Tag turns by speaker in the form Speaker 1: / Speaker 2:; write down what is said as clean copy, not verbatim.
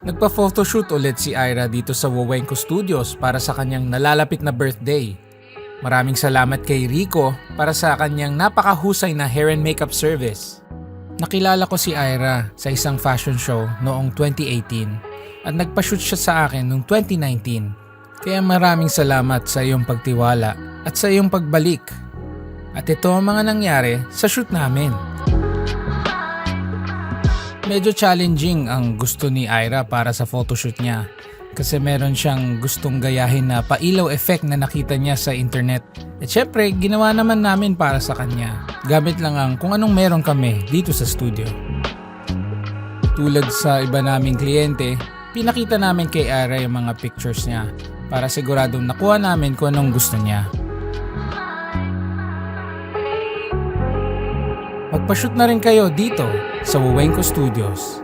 Speaker 1: Nagpa-photoshoot ulit si Ira dito sa Wawenko Studios para sa kanyang nalalapit na birthday. Maraming salamat kay Rico para sa kanyang napakahusay na hair and makeup service. Nakilala ko si Ira sa isang fashion show noong 2018 at nagpa-shoot siya sa akin noong 2019. Kaya maraming salamat sa iyong pagtiwala at sa iyong pagbalik. At ito ang mga nangyari sa shoot namin. Medyo challenging ang gusto ni Ira para sa photoshoot niya kasi meron siyang gustong gayahin na pailaw effect na nakita niya sa internet. At syempre, ginawa naman namin para sa kanya. Gamit lang ang kung anong meron kami dito sa studio. Tulad sa iba naming kliyente, pinakita namin kay Ira yung mga pictures niya para siguradong nakuha namin kung anong gusto niya. Magpa-shoot na rin kayo dito sa Wawenko Studios.